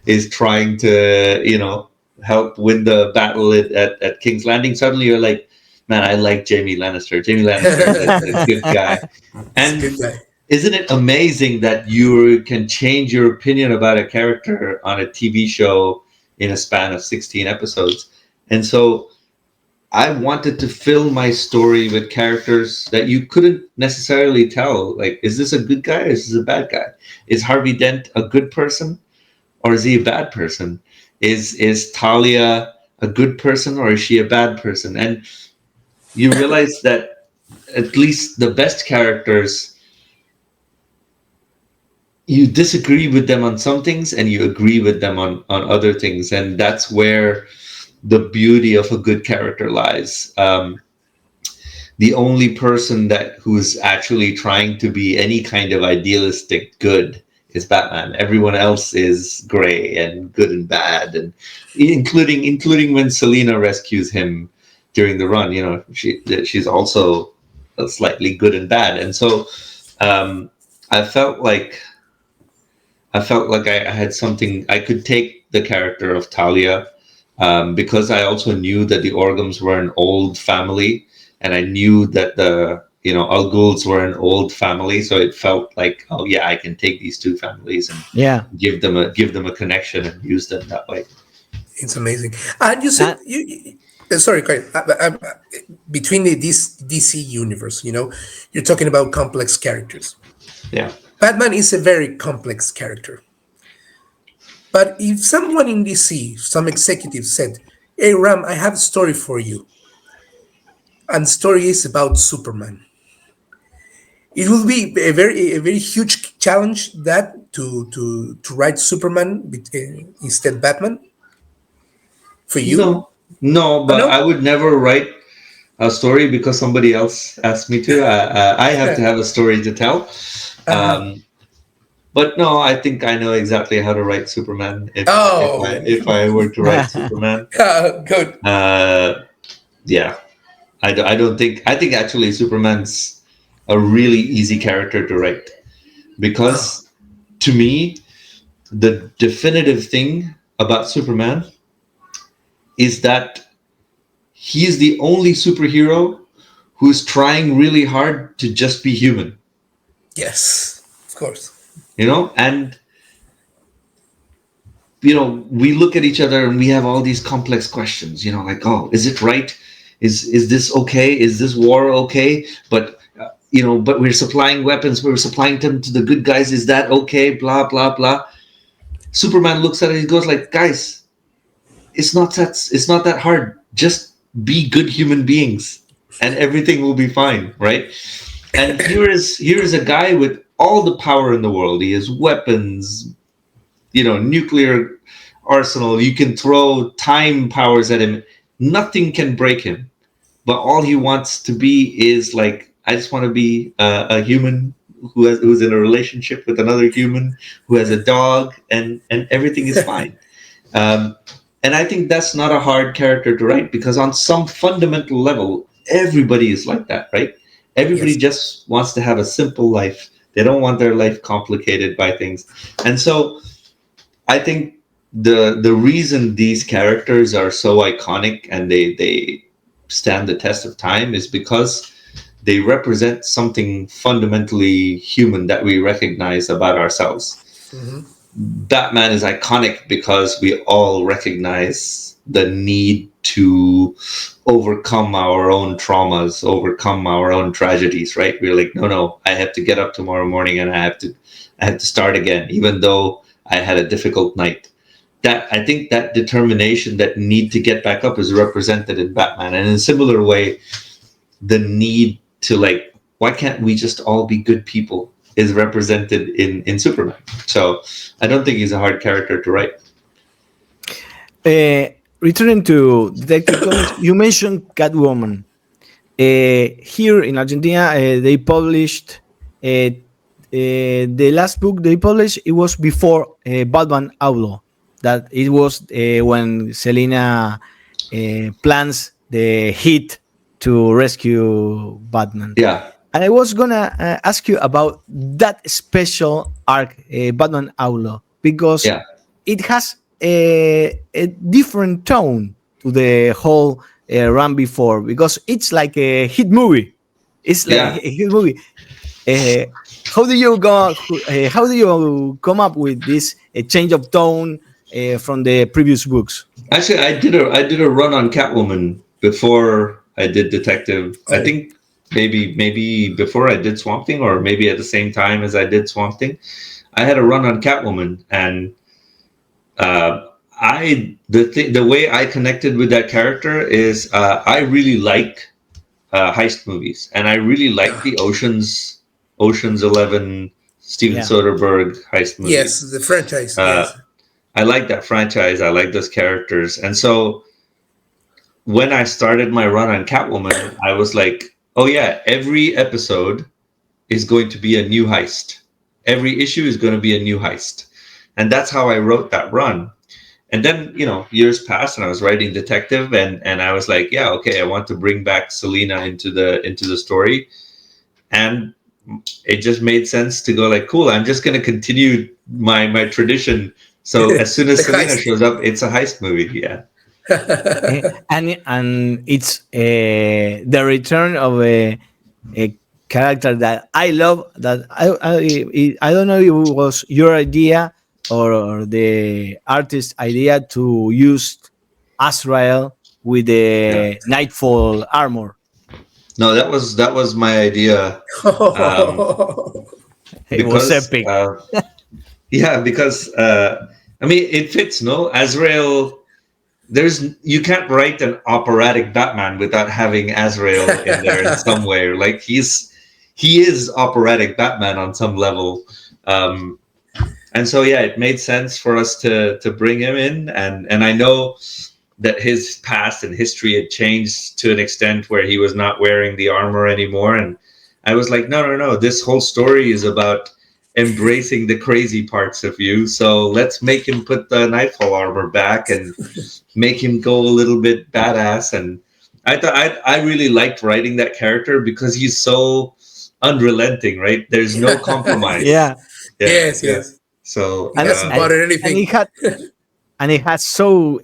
is trying to, you know, help win the battle at King's Landing, suddenly you're like, man, I like Jaime Lannister. Jaime Lannister is a good guy. And isn't it amazing that you can change your opinion about a character on a TV show in a span of 16 episodes? And so I wanted to fill my story with characters that you couldn't necessarily tell. Like, is this a good guy or is this a bad guy? Is Harvey Dent a good person or is he a bad person? Is Talia a good person or is she a bad person? And you realize that at least the best characters, you disagree with them on some things and you agree with them on other things. And that's where the beauty of a good character lies. The only person who's actually trying to be any kind of idealistic good is Batman. Everyone else is gray and good and bad, and including when Selina rescues him during the run. You know, she's also slightly good and bad, and so I felt like I had something. I could take the character of Talia. Because I also knew that the Orgums were an old family, and I knew that the Al Ghul's were an old family, so it felt like, oh yeah, I can take these two families and give them a connection and use them that way. It's amazing. You said sorry, between this DC universe, you know, you're talking about complex characters. Yeah, Batman is a very complex character. But if someone in DC, some executive said, hey, Ram, I have a story for you. And the story is about Superman. It will be a very huge challenge that to write Superman instead Batman for you. No, but Oh, no? I would never write a story because somebody else asked me to. I have to have a story to tell. But no, I think I know exactly how to write Superman if I were to write Superman. Good. Yeah, I don't think. I think actually Superman's a really easy character to write because to me, the definitive thing about Superman is that he's the only superhero who's trying really hard to just be human. Yes, of course. And we look at each other and we have all these complex questions, like, oh, is it right? Is this okay? Is this war okay? But but we're supplying weapons, we're supplying them to the good guys. Is that okay? Blah, blah, blah. Superman looks at it, he goes like, guys, it's not that hard. Just be good human beings and everything will be fine, right? And here is a guy with all the power in the world. He has weapons, nuclear arsenal. You can throw time powers at him. Nothing can break him. But all he wants to be is like, I just want to be a human who's in a relationship with another human, who has a dog, and everything is fine. And I think that's not a hard character to write because on some fundamental level, everybody is like that, right? Everybody just wants to have a simple life. They don't want their life complicated by things. And so I think the reason these characters are so iconic and they stand the test of time is because they represent something fundamentally human that we recognize about ourselves. Mm-hmm. Batman is iconic because we all recognize the need to overcome our own traumas, overcome our own tragedies, right? We're like, no, I have to get up tomorrow morning and I have to start again, even though I had a difficult night. I think that determination, that need to get back up is represented in Batman. And in a similar way, the need to like, why can't we just all be good people is represented in Superman. So I don't think he's a hard character to write. Returning to Detective Comics, you mentioned Catwoman. Here in Argentina, they published the last book they published. It was before Batman Outlaw. That it was when Selina plans the hit to rescue Batman. Yeah. And I was gonna ask you about that special arc, Batman Outlaw, because it has a different tone to the whole run before, because it's like a hit movie. It's like a hit movie. How do you go? How do you come up with this change of tone from the previous books? Actually, I did a run on Catwoman before I did Detective. Oh. I think maybe before I did Swampthing, or maybe at the same time as I did Swampthing, I had a run on Catwoman, and the way I connected with that character is I really like heist movies, and I really like the Ocean's 11 Steven Soderbergh heist movies. Yes, the franchise. Yes. I like that franchise. I like those characters, and so when I started my run on Catwoman, I was like, oh yeah, every episode is going to be a new heist. Every issue is going to be a new heist. And that's how I wrote that run. And then, years passed and I was writing Detective, and I was like, yeah, okay, I want to bring back Selina into the story. And it just made sense to go like, cool, I'm just going to continue my tradition. So as soon as Selina shows up, it's a heist movie. Yeah. and it's the return of a character that I love. That I don't know if it was your idea or the artist's idea to use Azrael with the Nightfall armor. No, that was my idea. It was epic. Because I mean, it fits. No, Azrael. You can't write an operatic Batman without having Azrael in there in some way. Like he's he is operatic Batman on some level. And so, yeah, it made sense for us to bring him in. And I know that his past and history had changed to an extent where he was not wearing the armor anymore. And I was like, no, this whole story is about embracing the crazy parts of you. So let's make him put the Nightfall armor back and make him go a little bit badass. And I thought I really liked writing that character because he's so unrelenting, right? There's no compromise. Yes. So he doesn't bother anything. And it has so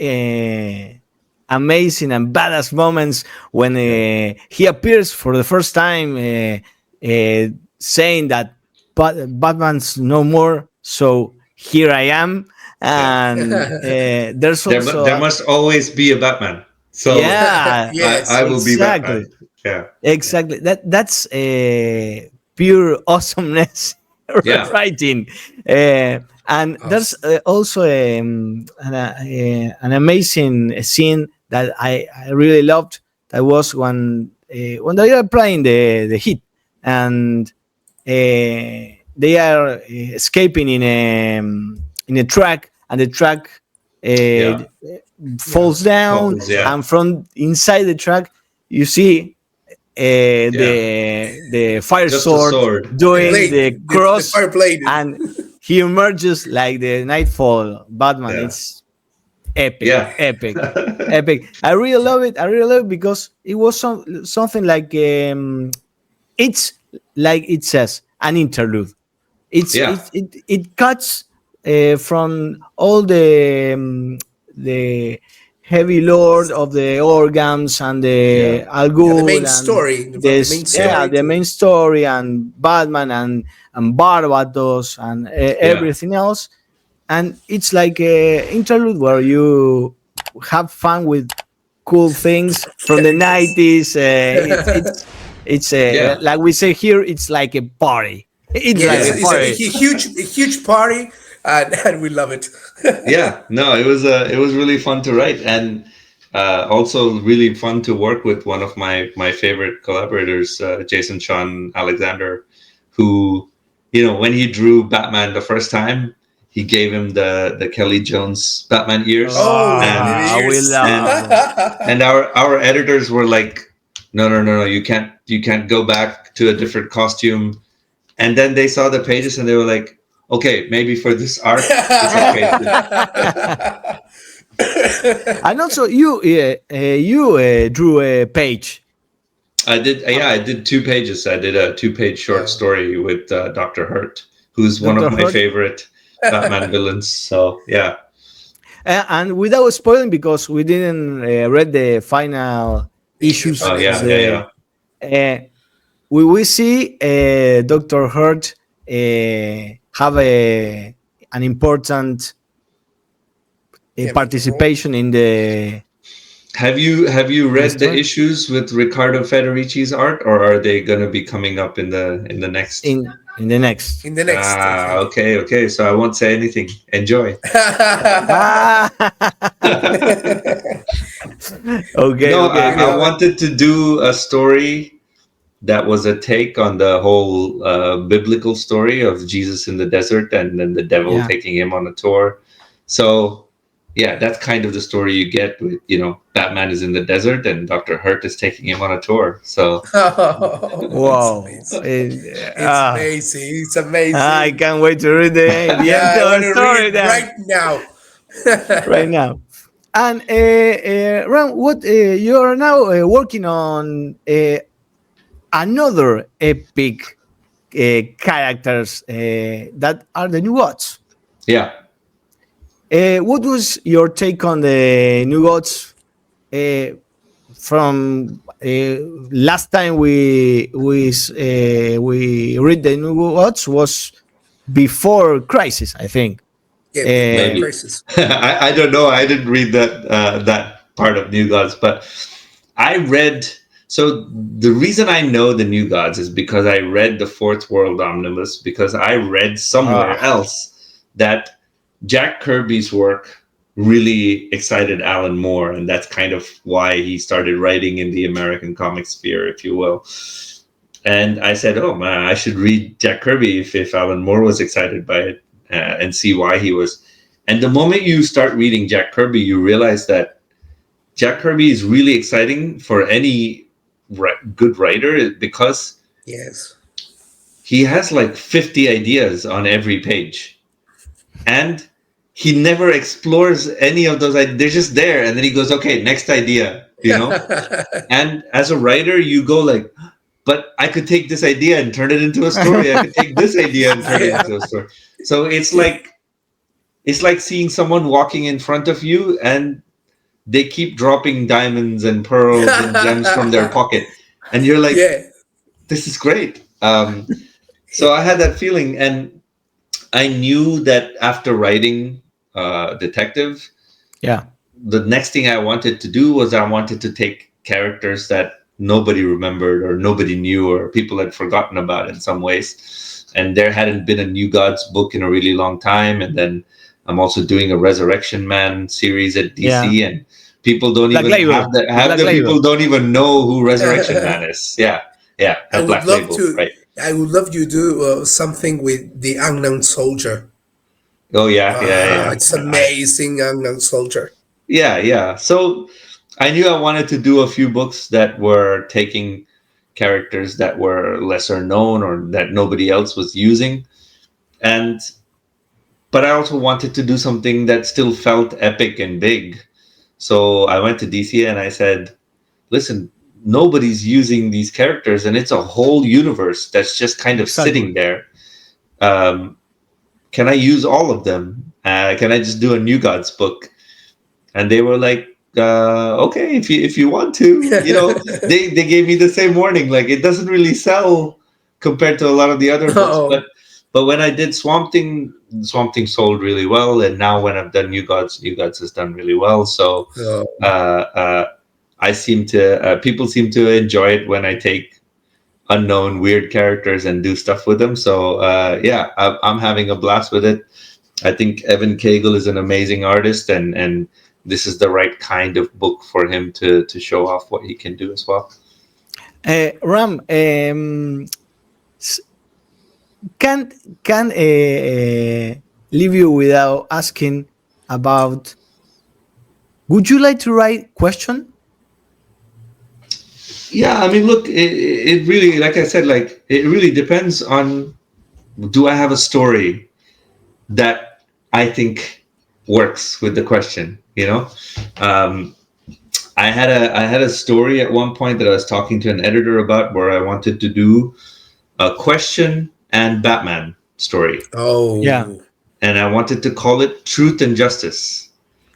amazing and badass moments when he appears for the first time, saying that Batman's no more, so here I am. And there's also there must always be a Batman. So I will be Batman. Yeah, exactly. That's pure awesomeness writing. And there's also an amazing scene that I really loved. That was when they are playing the hit, and they are escaping in a truck, and the truck falls down, and from inside the truck you see the fire sword doing the cross, the fire blade. And he emerges like the Nightfall Batman. It's epic, epic. I really love it because it was something like it's like it says, an interlude. It cuts from all the heavy lord of the organs and the Al Ghul, the main story, the main story, and Batman and Barbados and everything else, and it's like a interlude where you have fun with cool things from the 90s. It's like we say here, it's like a party. It's a huge party. And we love it. It was really fun to write, and also really fun to work with one of my favorite collaborators, Jason Sean Alexander, who, when he drew Batman the first time, he gave him the Kelly Jones Batman ears. And our editors were like, no, you can't go back to a different costume. And then they saw the pages and they were like, okay, maybe for this arc, it's okay. And also, you drew a page. I did 2 pages. I did a 2-page short story with Dr. Hurt, who's one of my favorite Batman villains. So yeah. And without spoiling, because we didn't read the final issues. We will see Dr. Hurt have an important participation in the. Have you read the issues with Riccardo Federici's art, or are they going to be coming up in the next? In the next. Okay. So I won't say anything. Enjoy. I wanted to do a story that was a take on the whole biblical story of Jesus in the desert and then the devil taking him on a tour. So, that's kind of the story you get with, Batman is in the desert and Dr. Hurt is taking him on a tour. So, wow. It's amazing. I can't wait to read the end of the story right now. And Ram, what you are now working on another epic characters that are the New Gods. Yeah. What was your take on the New Gods from last time we read the New Gods was before Crisis, I think. Maybe. Crisis. I don't know. I didn't read that part of New Gods, but I read. So the reason I know the New Gods is because I read the Fourth World Omnibus, because I read somewhere else that Jack Kirby's work really excited Alan Moore, and that's kind of why he started writing in the American comic sphere, if you will. And I said, oh man, I should read Jack Kirby if Alan Moore was excited by it, and see why he was. And the moment you start reading Jack Kirby, you realize that Jack Kirby is really exciting for any good writer, because he has like 50 ideas on every page, and he never explores any of those ideas. They're just there, and then he goes, okay, next idea, And as a writer, you go like, but I could take this idea and turn it into a story. I could take this idea and turn it into a story. So it's like seeing someone walking in front of you, and they keep dropping diamonds and pearls and gems from their pocket, and you're like, this is great. So I had that feeling, and I knew that after writing Detective, the next thing I wanted to do was I wanted to take characters that nobody remembered or nobody knew or people had forgotten about in some ways. And there hadn't been a New Gods book in a really long time. And then I'm also doing a Resurrection Man series at DC, and people don't even have the people don't even know who Resurrection Man is. I would love to. I would love you to do something with the Unknown Soldier. Oh yeah. It's amazing, Unknown Soldier. Yeah. So I knew I wanted to do a few books that were taking characters that were lesser known or that nobody else was using, but I also wanted to do something that still felt epic and big. So I went to DC and I said, listen, nobody's using these characters, and it's a whole universe that's just kind of sitting there. Can I use all of them? Can I just do a New Gods book? And they were like, okay, if you want to, they gave me the same warning. Like, it doesn't really sell compared to a lot of the other books. But when I did Swampthing sold really well. And now when I've done New Gods has done really well. So people seem to enjoy it when I take unknown weird characters and do stuff with them. So I'm having a blast with it. I think Evan Cagle is an amazing artist, and this is the right kind of book for him to show off what he can do as well. Ram, can't leave you without asking about, would you like to write question? Yeah, I mean, look, it really, like I said, like, it really depends on, do I have a story that I think works with the question, I had a story at one point that I was talking to an editor about, where I wanted to do a question and Batman story. Oh. Yeah. And I wanted to call it Truth and Justice.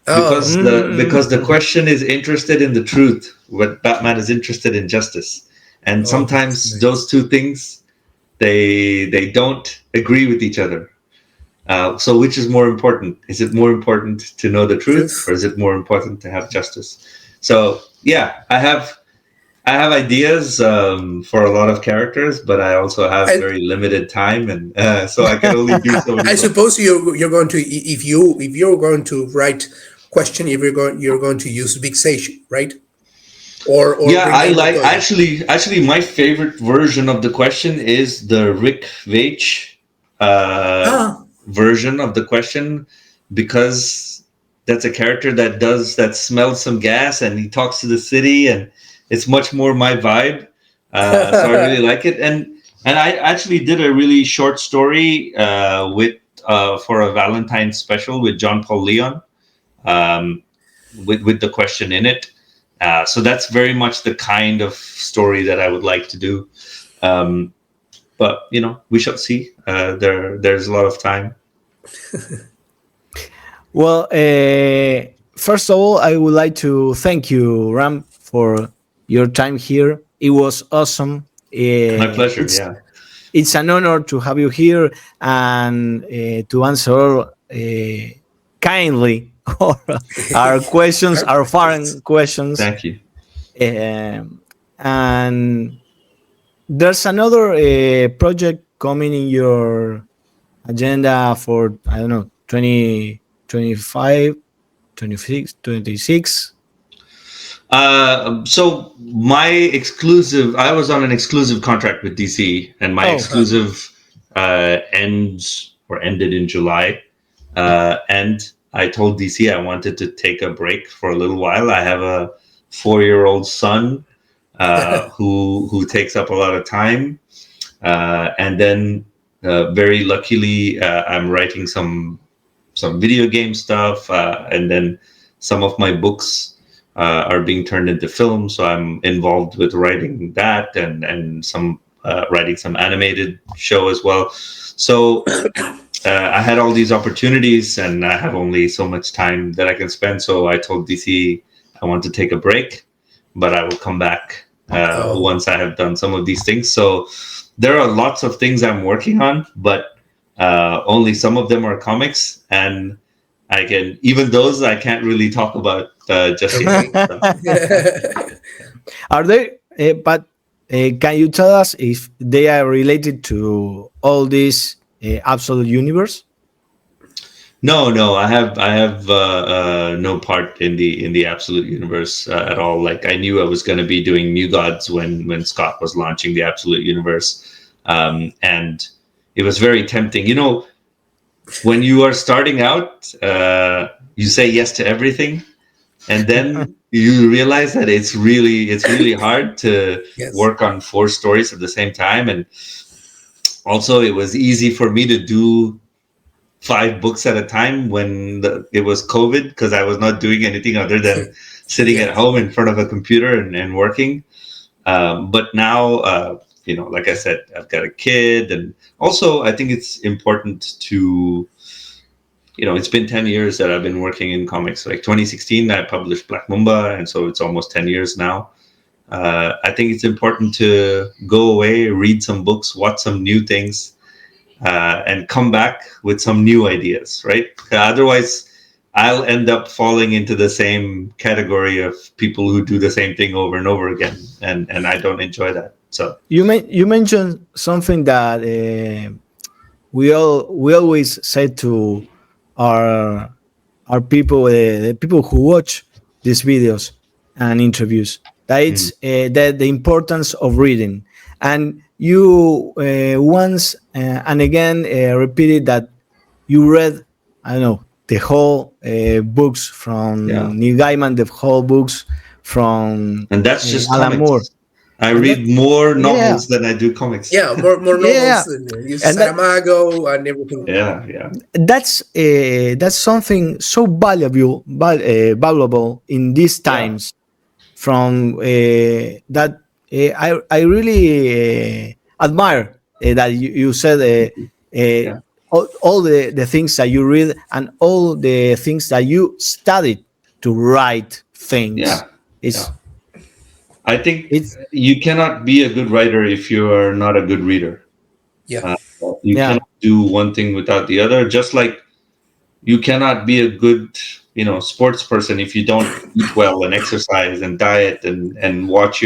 Because the question is interested in the truth, but Batman is interested in justice. And sometimes those two things, they don't agree with each other. So which is more important? Is it more important to know the truth, or is it more important to have justice? So yeah, I have ideas for a lot of characters, but I also have very limited time, and so I can only do so many. I suppose you're going to, if you're going to write question, if you're going to use Big Sage, right? Or I like actually my favorite version of the question is the Rick Veitch version of the question, because that's a character that smells some gas and he talks to the city, and it's much more my vibe. So I really like it, and I actually did a really short story for a Valentine's special with John Paul Leon, with the question in it. So that's very much the kind of story that I would like to do. But we shall see. There's a lot of time. Well, first of all, I would like to thank you, Ram, for your time here. It was awesome. My pleasure. It's an honor to have you here and to answer kindly our questions, our foreign questions. Thank you. And there's another project coming in your agenda for, I don't know, 2025, 26. So I was on an exclusive contract with DC, and my exclusive ended in July. And I told DC I wanted to take a break for a little while. I have a 4-year-old son who takes up a lot of time, and then very luckily I'm writing some video game stuff, and then some of my books are being turned into film, so I'm involved with writing that, and some writing some animated show as well. So I had all these opportunities, and I have only so much time that I can spend. So I told DC I want to take a break, but I will come back once I have done some of these things. So there are lots of things I'm working on, but only some of them are comics, and even those I can't really talk about just yet. Are they? But can you tell us if they are related to all this absolute universe? No. I have no part in the absolute universe at all. Like, I knew I was going to be doing New Gods when Scott was launching the absolute universe, and it was very tempting. You know, when you are starting out, you say yes to everything, and then you realize that it's really hard to work on 4 stories at the same time. And also, it was easy for me to do 5 books at a time when it was COVID, because I was not doing anything other than sitting at home in front of a computer and working. But now, like I said, I've got a kid, and also I think it's important to, it's been 10 years that I've been working in comics. Like 2016, I published Black Mamba, and so it's almost 10 years now. I think it's important to go away, read some books, watch some new things, and come back with some new ideas, right? Otherwise, I'll end up falling into the same category of people who do the same thing over and over again, and I don't enjoy that. So you mentioned something that we always say to our people, the people who watch these videos and interviews, that it's that the importance of reading. And you once and again repeated that you read, I don't know, the whole books from Neil Gaiman, the whole books from and that's just Alan comics. Moore. I read more novels than I do comics. Yeah, more novels than Saramago and everything. Yeah. That's something so valuable in these times. From that, I really admire that you said all the things that you read and all the things that you studied to write things. I think you cannot be a good writer if you are not a good reader. You cannot do one thing without the other. Just like you cannot be a good, sports person if you don't eat well and exercise and diet and watch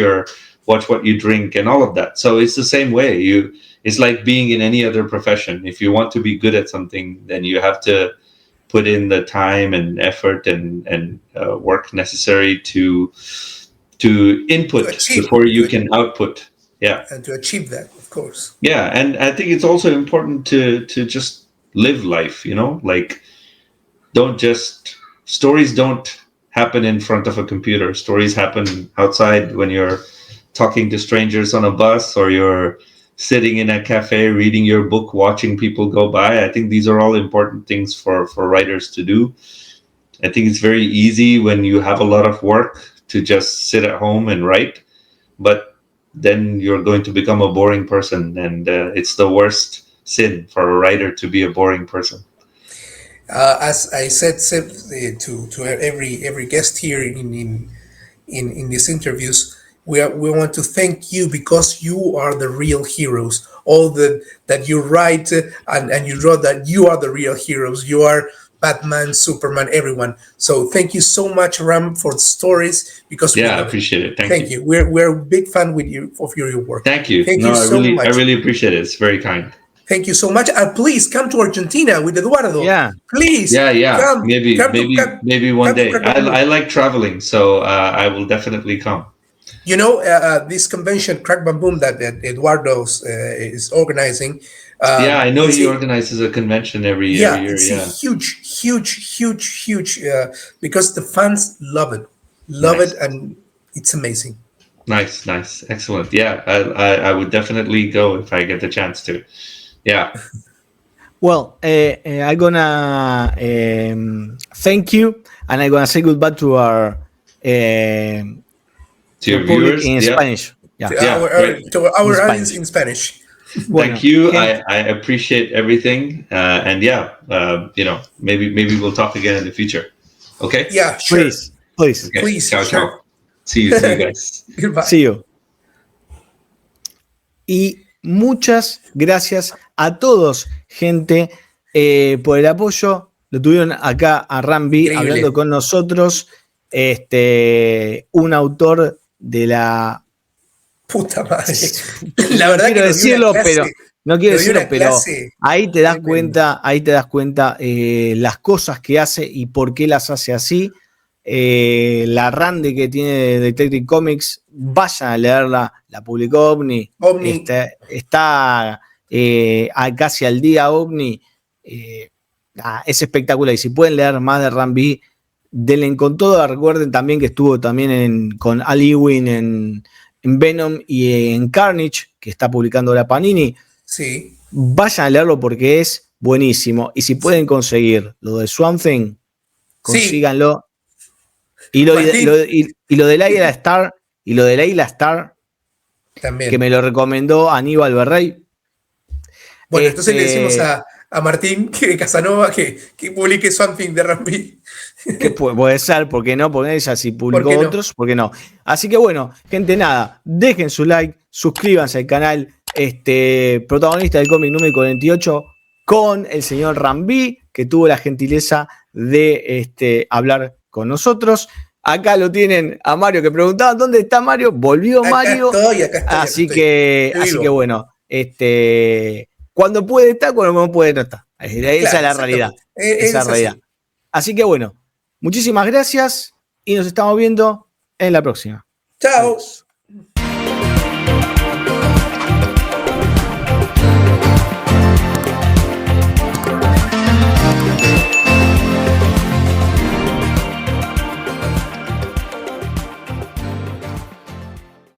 what you drink and all of that. So it's the same way. It's like being in any other profession. If you want to be good at something, then you have to put in the time and effort and work necessary to input before you can output. And to achieve that, of course. And I think it's also important to just live life, like stories don't happen in front of a computer. Stories happen outside when you're talking to strangers on a bus, or you're sitting in a cafe reading your book, watching people go by. I think these are all important things for writers to do. I think it's very easy when you have a lot of work to just sit at home and write, but then you're going to become a boring person, and it's the worst sin for a writer to be a boring person. As I said to every guest here in these interviews, we want to thank you, because you are the real heroes. All that you write and you draw, that you are the real heroes. You are Batman, Superman, everyone. So thank you so much, Ram, for the stories. Because I appreciate it. Thank you. We're a big fan of your work. Thank you. Thank you so much. I really appreciate it. It's very kind. Thank you so much. Please come to Argentina with Eduardo. Yeah. Please. Yeah. Come, maybe one day. I like traveling, so I will definitely come. You know, this convention, Crack Bam Boom, that Eduardo is organizing. I know he organizes a convention every year. It's a huge, because the fans love it. And it's amazing. Nice. Excellent. Yeah, I would definitely go if I get the chance to. Yeah. Well, I'm gonna thank you, and I'm gonna say goodbye to our to your public viewers in Spanish. To our audience in Spanish. Thank you. I appreciate everything, and maybe we'll talk again in the future. Okay. Yeah. Sure. Please. Okay. Please. Ciao. Sure. See you guys. Goodbye. See you. Y muchas gracias a todos, gente, por el apoyo. Lo tuvieron acá a Rambi hablando con nosotros. Un autor de la puta madre. La verdad quiero que decirlo, pero no quiero decirlo, pero ahí te das cuenta las cosas que hace y por qué las hace así. La rande que tiene de Detective Comics, vayan a leerla, la publicó Ovni. Está casi al día Ovni. Es espectacular, y si pueden leer más de Rambi, denle con todo. Recuerden también que estuvo también con Al Ewing en Venom y en Carnage, que está publicando la Panini. Sí. Vayan a leerlo porque es buenísimo, y si pueden conseguir lo de Swampthing, consíganlo. Y lo de Laila Starr, también, que me lo recomendó Aníbal Berrey. Bueno, entonces le decimos a Martín de Casanova que publique Swampthing de Rambi. Que puede ser, ¿por qué no? Porque ella sí publicó otros, ¿por qué no? Así que bueno, gente, nada, dejen su like, suscríbanse al canal, protagonista del cómic número 48, con el señor Rambi, que tuvo la gentileza de hablar con nosotros. Acá lo tienen a Mario, que preguntaba ¿dónde está Mario? Volvió Mario. Acá estoy. Así que bueno, cuando puede estar, cuando no puede no está. Esa es la realidad. Esa es la realidad. Así que bueno, muchísimas gracias y nos estamos viendo en la próxima. Chao. Adiós.